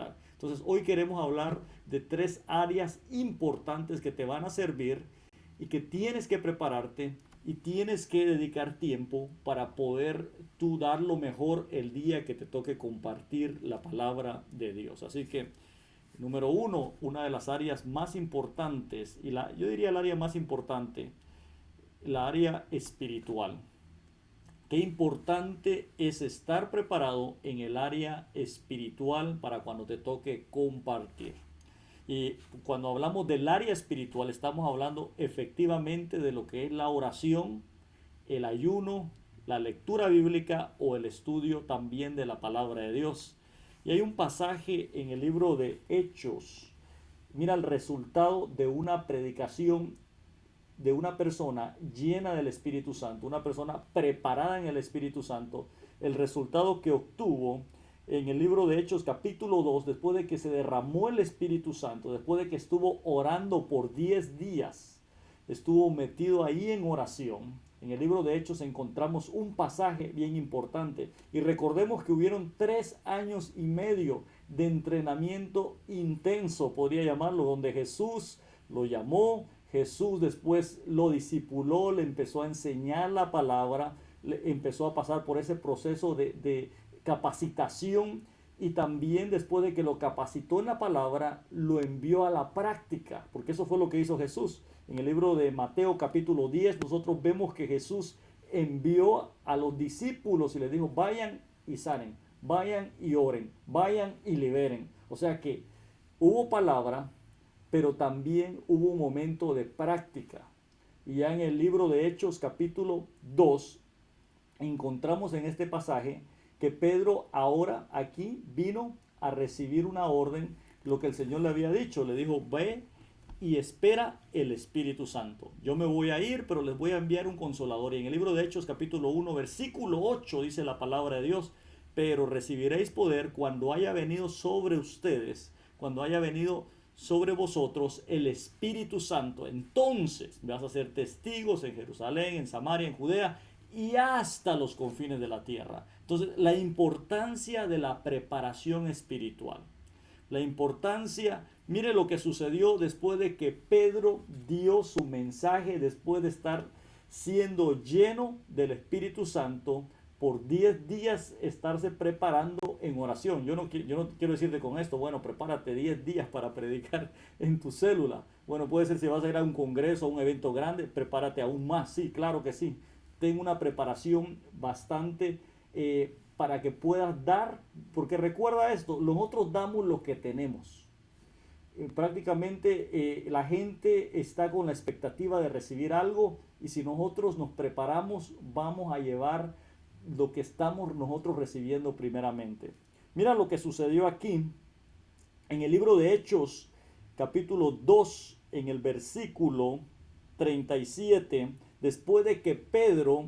hablar. Entonces hoy queremos hablar de 3 áreas importantes que te van a servir y que tienes que prepararte y tienes que dedicar tiempo para poder tú dar lo mejor el día que te toque compartir la palabra de Dios. Así que, número uno, una de las áreas más importantes, yo diría el área más importante, la área espiritual. Qué importante es estar preparado en el área espiritual para cuando te toque compartir. Y cuando hablamos del área espiritual, estamos hablando efectivamente de lo que es la oración, el ayuno, la lectura bíblica o el estudio también de la palabra de Dios. Y hay un pasaje en el libro de Hechos. Mira el resultado de una predicación de una persona llena del Espíritu Santo, una persona preparada en el Espíritu Santo, el resultado que obtuvo en el libro de Hechos capítulo 2, después de que se derramó el Espíritu Santo, después de que estuvo orando por 10 días, estuvo metido ahí en oración. En el libro de Hechos encontramos un pasaje bien importante y recordemos que hubieron 3 años y medio de entrenamiento intenso, podría llamarlo, donde Jesús lo llamó, Jesús después lo discipuló, le empezó a enseñar la palabra, empezó a pasar por ese proceso de capacitación y también después de que lo capacitó en la palabra, lo envió a la práctica, porque eso fue lo que hizo Jesús. En el libro de Mateo capítulo 10 nosotros vemos que Jesús envió a los discípulos y les dijo, vayan y sanen, vayan y oren, vayan y liberen. O sea que hubo palabra, pero también hubo un momento de práctica. Y ya en el libro de Hechos capítulo 2 encontramos en este pasaje que Pedro ahora aquí vino a recibir una orden, lo que el Señor le había dicho. Le dijo, ve y espera el Espíritu Santo. Yo me voy a ir, pero les voy a enviar un consolador. Y en el libro de Hechos capítulo 1 versículo 8 dice la palabra de Dios, pero recibiréis poder cuando haya venido sobre ustedes, cuando haya venido sobre vosotros el Espíritu Santo. Entonces vas a ser testigos en Jerusalén, en Samaria, en Judea y hasta los confines de la tierra. Entonces, la importancia de la preparación espiritual. La importancia, mire lo que sucedió después de que Pedro dio su mensaje, después de estar siendo lleno del Espíritu Santo, por 10 días estarse preparando en oración. Yo no quiero decirte con esto, bueno, prepárate 10 días para predicar en tu célula. Bueno, puede ser si vas a ir a un congreso, a un evento grande, prepárate aún más. Sí, claro que sí. Ten una preparación bastante para que puedas dar, porque recuerda esto, nosotros damos lo que tenemos. Prácticamente la gente está con la expectativa de recibir algo y si nosotros nos preparamos vamos a llevar lo que estamos nosotros recibiendo primeramente. Mira lo que sucedió aquí en el libro de Hechos capítulo 2 en el versículo 37, después de que Pedro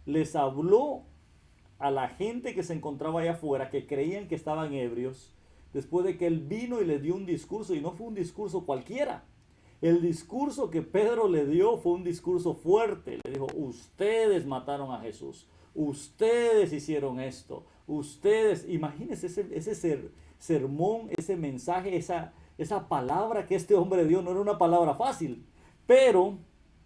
les habló a la gente que se encontraba allá afuera, que creían que estaban ebrios, después de que él vino y les dio un discurso, y no fue un discurso cualquiera. El discurso que Pedro le dio fue un discurso fuerte. Le dijo, ustedes mataron a Jesús, ustedes hicieron esto, ustedes, imagínense ese sermón, ese mensaje, esa palabra que este hombre dio, no era una palabra fácil, pero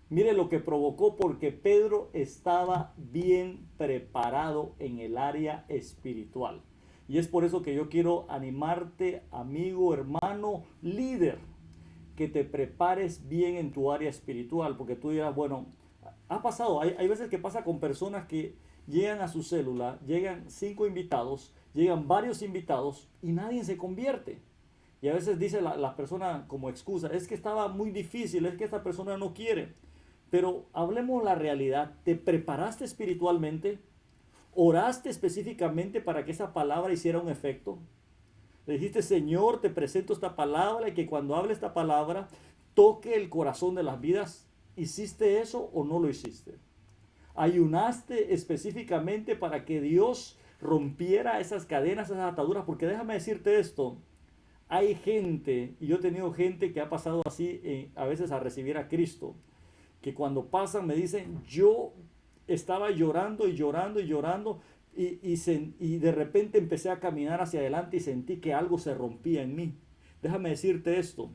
mire lo que provocó, porque Pedro estaba bien preparado en el área espiritual. Y es por eso que yo quiero animarte, amigo, hermano, líder, que te prepares bien en tu área espiritual, porque tú dirás, bueno, ha pasado, hay veces que pasa con personas que llegan a su célula, llegan 5 invitados, llegan varios invitados y nadie se convierte. Y a veces dice la persona como excusa, es que estaba muy difícil, es que esta persona no quiere. Pero hablemos la realidad, ¿te preparaste espiritualmente? ¿Oraste específicamente para que esa palabra hiciera un efecto? Le dijiste, Señor, te presento esta palabra y que cuando hable esta palabra toque el corazón de las vidas. ¿Hiciste eso o no lo hiciste? ¿Ayunaste específicamente para que Dios rompiera esas cadenas, esas ataduras? Porque déjame decirte esto, hay gente, y yo he tenido gente que ha pasado así a veces a recibir a Cristo, que cuando pasan me dicen, yo estaba llorando y llorando y llorando, y de repente empecé a caminar hacia adelante y sentí que algo se rompía en mí. Déjame decirte esto.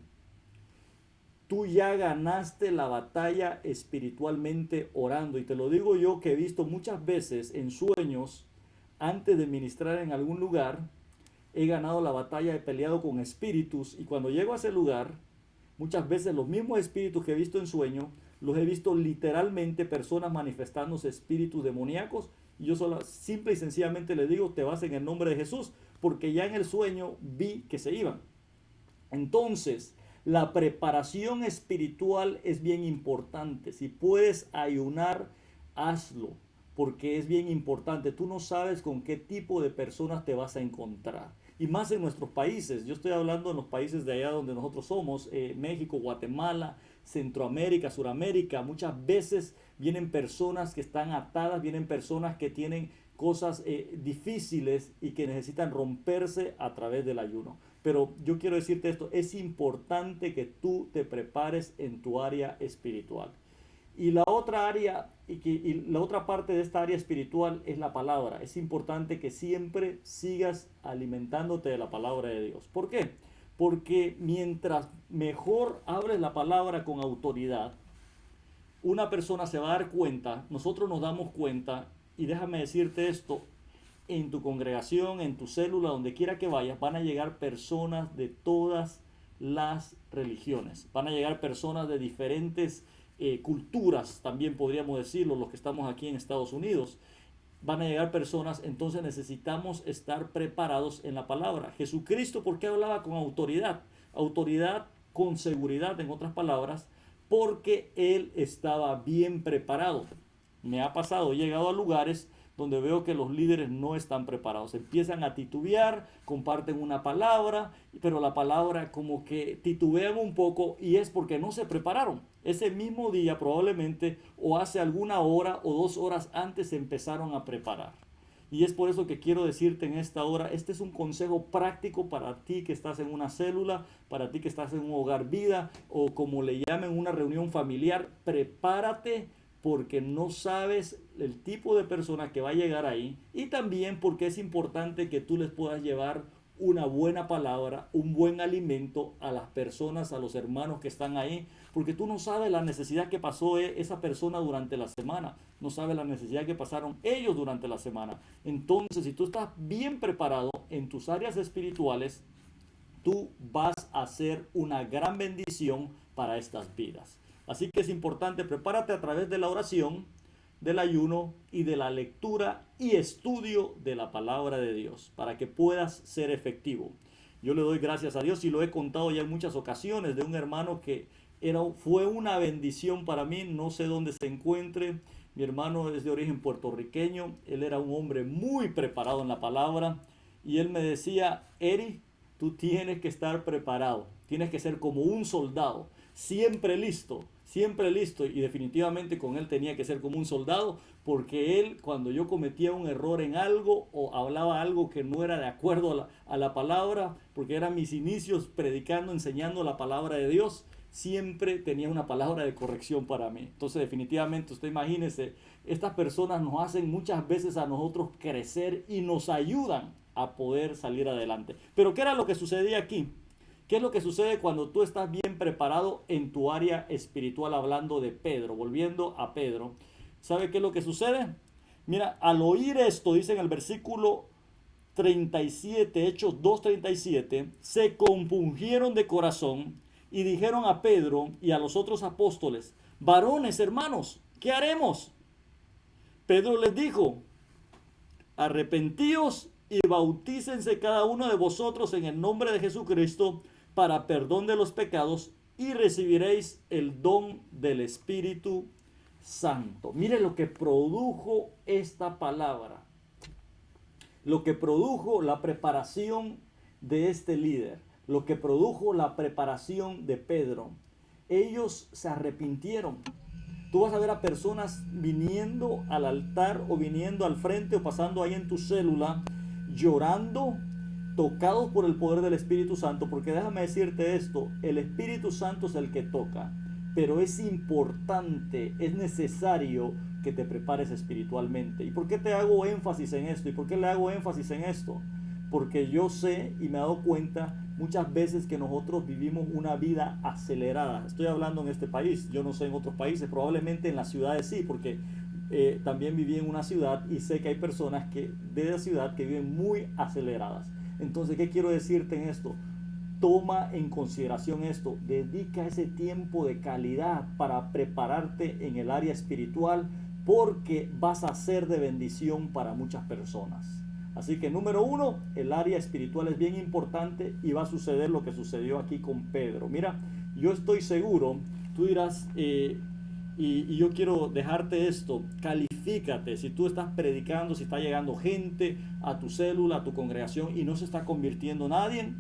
Tú ya ganaste la batalla espiritualmente orando. Y te lo digo yo, que he visto muchas veces en sueños, antes de ministrar en algún lugar, he ganado la batalla, he peleado con espíritus. Y cuando llego a ese lugar, muchas veces los mismos espíritus que he visto en sueño, los he visto literalmente, personas manifestándose espíritus demoníacos. Y yo solo, simple y sencillamente le digo, te vas en el nombre de Jesús, porque ya en el sueño vi que se iban. Entonces, la preparación espiritual es bien importante. Si puedes ayunar, hazlo, porque es bien importante. Tú no sabes con qué tipo de personas te vas a encontrar. Y más en nuestros países. Yo estoy hablando en los países de allá donde nosotros somos, México, Guatemala, Centroamérica, Suramérica. Muchas veces vienen personas que están atadas, vienen personas que tienen cosas difíciles y que necesitan romperse a través del ayuno. Pero yo quiero decirte esto, es importante que tú te prepares en tu área espiritual. Y la otra área, y la otra parte de esta área espiritual es la palabra. Es importante que siempre sigas alimentándote de la palabra de Dios. ¿Por qué? Porque mientras mejor hables la palabra con autoridad, una persona se va a dar cuenta, nosotros nos damos cuenta, y déjame decirte esto, en tu congregación, en tu célula, donde quiera que vayas, van a llegar personas de todas las religiones. Van a llegar personas de diferentes culturas, también podríamos decirlo, los que estamos aquí en Estados Unidos. Van a llegar personas, entonces necesitamos estar preparados en la palabra. Jesucristo, ¿por qué hablaba con autoridad? Autoridad con seguridad, en otras palabras, porque Él estaba bien preparado. Me ha pasado, he llegado a lugares donde veo que los líderes no están preparados. Empiezan a titubear, comparten una palabra, pero la palabra como que titubean un poco y es porque no se prepararon. Ese mismo día probablemente o hace alguna hora o 2 horas antes se empezaron a preparar. Y es por eso que quiero decirte en esta hora, este es un consejo práctico para ti que estás en una célula, para ti que estás en un hogar vida o como le llamen una reunión familiar. Prepárate, porque no sabes el tipo de persona que va a llegar ahí, y también porque es importante que tú les puedas llevar una buena palabra, un buen alimento a las personas, a los hermanos que están ahí, porque tú no sabes la necesidad que pasó esa persona durante la semana, no sabes la necesidad que pasaron ellos durante la semana. Entonces, si tú estás bien preparado en tus áreas espirituales, tú vas a ser una gran bendición para estas vidas. Así que es importante, prepárate a través de la oración, del ayuno y de la lectura y estudio de la palabra de Dios para que puedas ser efectivo. Yo le doy gracias a Dios y lo he contado ya en muchas ocasiones de un hermano que fue una bendición para mí, no sé dónde se encuentre. Mi hermano es de origen puertorriqueño, él era un hombre muy preparado en la palabra y él me decía, Eri, tú tienes que estar preparado, tienes que ser como un soldado, siempre listo, y definitivamente con él tenía que ser como un soldado, porque él, cuando yo cometía un error en algo o hablaba algo que no era de acuerdo a la palabra, porque eran mis inicios predicando, enseñando la palabra de Dios, siempre tenía una palabra de corrección para mí. Entonces definitivamente usted imagínese, estas personas nos hacen muchas veces a nosotros crecer y nos ayudan a poder salir adelante. Pero ¿qué era lo que sucedía aquí? ¿Qué es lo que sucede cuando tú estás bien preparado en tu área espiritual? Hablando de Pedro, volviendo a Pedro, ¿sabe qué es lo que sucede? Mira, al oír esto, dice en el versículo 37, Hechos 2:37, se compungieron de corazón y dijeron a Pedro y a los otros apóstoles, varones, hermanos, ¿qué haremos? Pedro les dijo, arrepentíos y bautícense cada uno de vosotros en el nombre de Jesucristo para perdón de los pecados y recibiréis el don del Espíritu Santo. Mire lo que produjo esta palabra, lo que produjo la preparación de este líder, lo que produjo la preparación de Pedro. Ellos se arrepintieron. Tú vas a ver a personas viniendo al altar o viniendo al frente o pasando ahí en tu célula, llorando, tocados por el poder del Espíritu Santo, porque déjame decirte esto, el Espíritu Santo es el que toca, pero es importante, es necesario que te prepares espiritualmente. ¿Y por qué te hago énfasis en esto? ¿Y por qué le hago énfasis en esto? Porque yo sé y me he dado cuenta muchas veces que nosotros vivimos una vida acelerada. Estoy hablando en este país, yo no sé en otros países, probablemente en las ciudades sí, porque también viví en una ciudad y sé que hay personas que de la ciudad que viven muy aceleradas. Entonces, ¿qué quiero decirte en esto? Toma en consideración esto, dedica ese tiempo de calidad para prepararte en el área espiritual, porque vas a ser de bendición para muchas personas. Así que número uno, el área espiritual es bien importante y va a suceder lo que sucedió aquí con Pedro. Mira, yo estoy seguro, tú dirás, y yo quiero dejarte esto, califícate. Si tú estás predicando, si está llegando gente a tu célula, a tu congregación y no se está convirtiendo nadie,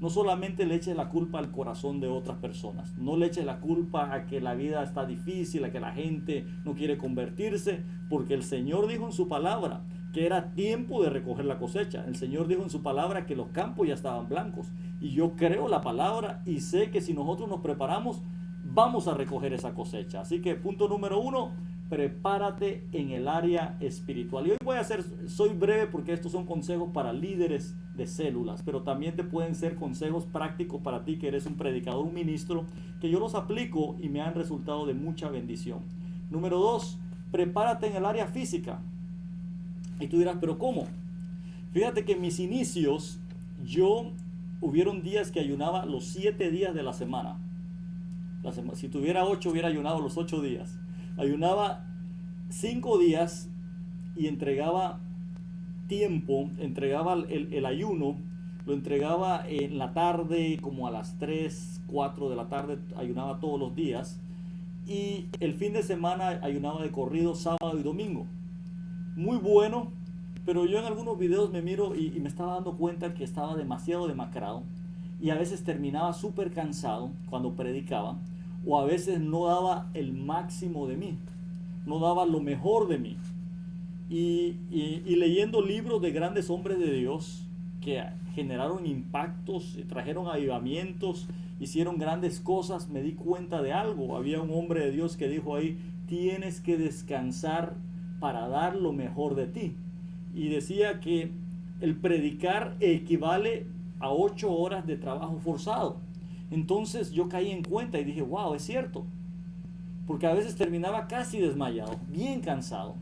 no solamente le eches la culpa al corazón de otras personas, no le eches la culpa a que la vida está difícil, a que la gente no quiere convertirse, porque el Señor dijo en su palabra que era tiempo de recoger la cosecha. El Señor dijo en su palabra que los campos ya estaban blancos, y yo creo la palabra y sé que si nosotros nos preparamos, vamos a recoger esa cosecha. Así que punto número uno, prepárate en el área espiritual. Y hoy soy breve porque estos son consejos para líderes de células, pero también te pueden ser consejos prácticos para ti que eres un predicador, un ministro, que yo los aplico y me han resultado de mucha bendición. Número dos, prepárate en el área física. Y tú dirás, ¿pero cómo? Fíjate que en mis inicios, hubieron días que ayunaba los 7 días de la semana. Si tuviera 8, hubiera ayunado los 8 días. Ayunaba 5 días y entregaba tiempo, entregaba el ayuno, lo entregaba en la tarde, como a las 3, 4 de la tarde, ayunaba todos los días. Y el fin de semana ayunaba de corrido sábado y domingo. Muy bueno, pero yo en algunos videos me miro y me estaba dando cuenta que estaba demasiado demacrado. Y a veces terminaba súper cansado cuando predicaba, o a veces no daba el máximo de mí, no daba lo mejor de mí. Y leyendo libros de grandes hombres de Dios que generaron impactos, trajeron avivamientos, hicieron grandes cosas, me di cuenta de algo. Había un hombre de Dios que dijo ahí, tienes que descansar para dar lo mejor de ti. Y decía que el predicar equivale a 8 horas de trabajo forzado. Entonces yo caí en cuenta y dije, wow, es cierto. Porque a veces terminaba casi desmayado, bien cansado.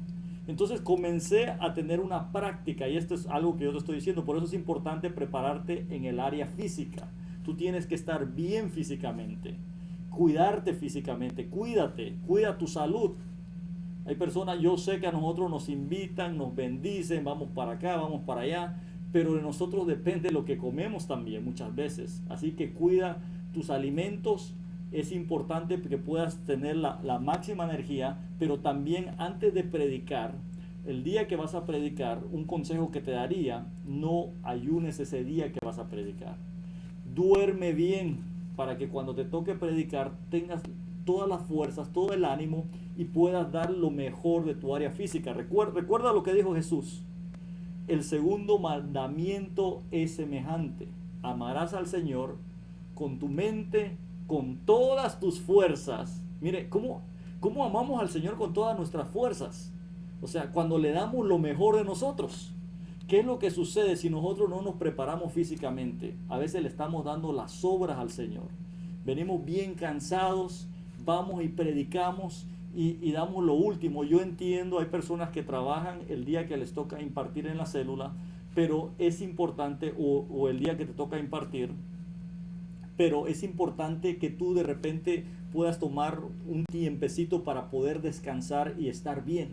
Entonces comencé a tener una práctica, y esto es algo que yo te estoy diciendo, por eso es importante prepararte en el área física. Tú tienes que estar bien físicamente, cuidarte físicamente, cuídate, cuida tu salud. Hay personas, yo sé que a nosotros nos invitan, nos bendicen, vamos para acá, vamos para allá, pero de nosotros depende lo que comemos también muchas veces. Así que cuida tus alimentos. Es importante que puedas tener la máxima energía, pero también antes de predicar, el día que vas a predicar, un consejo que te daría, no ayunes ese día que vas a predicar. Duerme bien para que cuando te toque predicar tengas todas las fuerzas, todo el ánimo y puedas dar lo mejor de tu área física. Recuerda lo que dijo Jesús. El segundo mandamiento es semejante. Amarás al Señor con tu mente, con todas tus fuerzas. Mire, ¿cómo amamos al Señor con todas nuestras fuerzas? O sea, cuando le damos lo mejor de nosotros. ¿Qué es lo que sucede si nosotros no nos preparamos físicamente? A veces le estamos dando las sobras al Señor. Venimos bien cansados, vamos y predicamos y damos lo último. Yo entiendo, hay personas que trabajan el día que les toca impartir en la célula, pero es importante, o el día que te toca impartir, pero es importante que tú de repente puedas tomar un tiempecito para poder descansar y estar bien.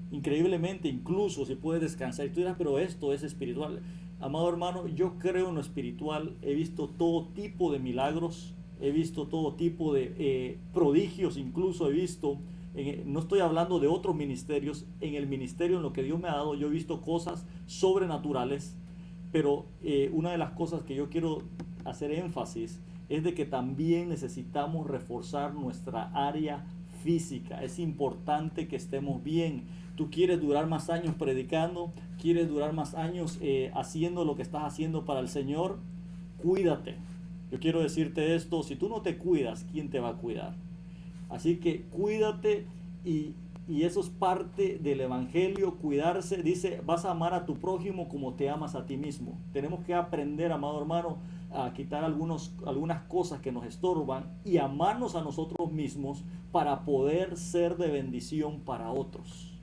Increíblemente, incluso si puedes descansar. Y tú dirás, pero esto es espiritual. Amado hermano, yo creo en lo espiritual. He visto todo tipo de milagros. He visto todo tipo de prodigios. Incluso he visto, no estoy hablando de otros ministerios. En el ministerio, en lo que Dios me ha dado, yo he visto cosas sobrenaturales. Pero una de las cosas que yo quiero hacer énfasis es de que también necesitamos reforzar nuestra área física. Es importante que estemos bien. Tú quieres durar más años predicando, quieres durar más años haciendo lo que estás haciendo para el Señor, cuídate. Yo quiero decirte esto, si tú no te cuidas, ¿quién te va a cuidar? Así que cuídate y Y eso es parte del evangelio, cuidarse. Dice, vas a amar a tu prójimo como te amas a ti mismo. Tenemos que aprender, amado hermano, a quitar algunas cosas que nos estorban y amarnos a nosotros mismos para poder ser de bendición para otros.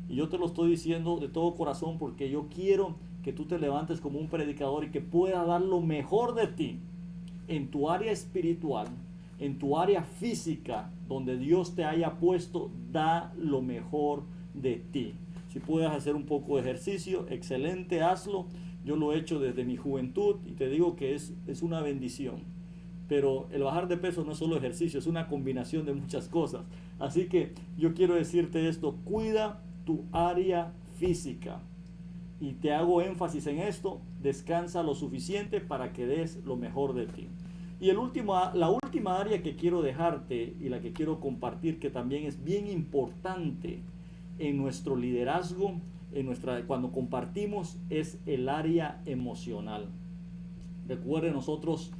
Y yo te lo estoy diciendo de todo corazón porque yo quiero que tú te levantes como un predicador y que puedas dar lo mejor de ti en tu área espiritual, en tu área física, donde Dios te haya puesto. Da lo mejor de ti. Si puedes hacer un poco de ejercicio, excelente, hazlo. Yo lo he hecho desde mi juventud y te digo que es una bendición. Pero el bajar de peso no es solo ejercicio, es una combinación de muchas cosas. Así que yo quiero decirte esto: cuida tu área física. Y te hago énfasis en esto: descansa lo suficiente para que des lo mejor de ti. Y la última área que quiero dejarte y la que quiero compartir, que también es bien importante en nuestro liderazgo, cuando compartimos, es el área emocional. Recuerde, nosotros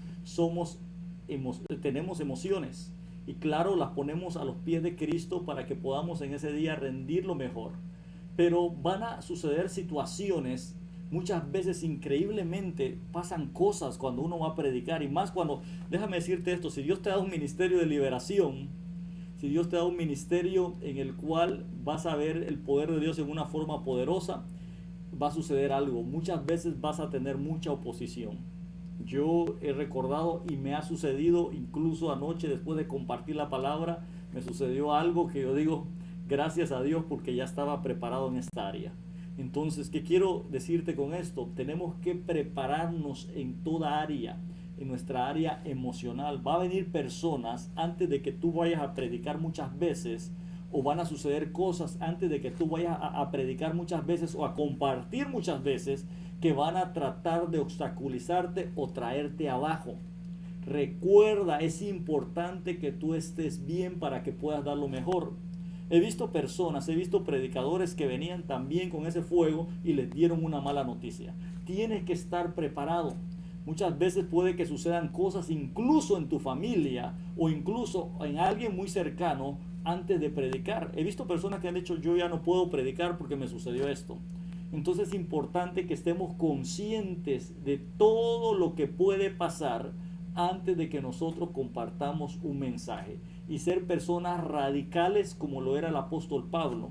tenemos emociones y claro, las ponemos a los pies de Cristo para que podamos en ese día rendirlo mejor. Pero van a suceder situaciones. Muchas veces increíblemente pasan cosas cuando uno va a predicar, y más cuando, déjame decirte esto, si Dios te da un ministerio de liberación, si Dios te da un ministerio en el cual vas a ver el poder de Dios en una forma poderosa, va a suceder algo. Muchas veces vas a tener mucha oposición. Yo he recordado y me ha sucedido, incluso anoche después de compartir la palabra, me sucedió algo que yo digo, gracias a Dios, porque ya estaba preparado en esta área. Entonces, ¿qué quiero decirte con esto? Tenemos que prepararnos en toda área, en nuestra área emocional. Va a venir personas antes de que tú vayas a predicar muchas veces, o van a suceder cosas antes de que tú vayas a predicar muchas veces o a compartir muchas veces, que van a tratar de obstaculizarte o traerte abajo. Recuerda, es importante que tú estés bien para que puedas dar lo mejor. He visto predicadores que venían también con ese fuego y les dieron una mala noticia. Tienes que estar preparado. Muchas veces puede que sucedan cosas incluso en tu familia o incluso en alguien muy cercano antes de predicar. He visto personas que han dicho, yo ya no puedo predicar porque me sucedió esto. Entonces es importante que estemos conscientes de todo lo que puede pasar antes de que nosotros compartamos un mensaje, y ser personas radicales como lo era el apóstol Pablo.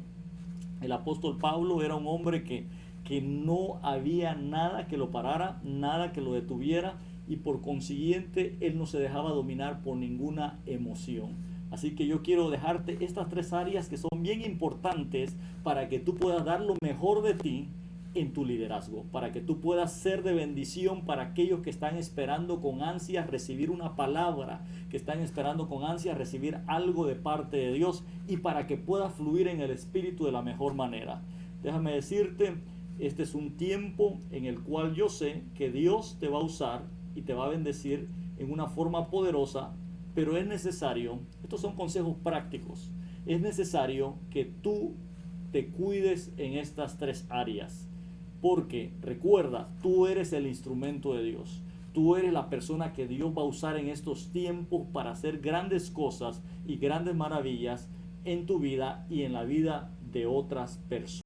El apóstol Pablo era un hombre que no había nada que lo parara, nada que lo detuviera, y por consiguiente él no se dejaba dominar por ninguna emoción. Así que yo quiero dejarte estas 3 áreas que son bien importantes para que tú puedas dar lo mejor de ti en tu liderazgo, para que tú puedas ser de bendición para aquellos que están esperando con ansias recibir una palabra, que están esperando con ansias recibir algo de parte de Dios, y para que puedas fluir en el Espíritu de la mejor manera. Déjame decirte, este es un tiempo en el cual yo sé que Dios te va a usar y te va a bendecir en una forma poderosa, pero es necesario, estos son consejos prácticos, es necesario que tú te cuides en estas 3 áreas. Porque recuerda, tú eres el instrumento de Dios. Tú eres la persona que Dios va a usar en estos tiempos para hacer grandes cosas y grandes maravillas en tu vida y en la vida de otras personas.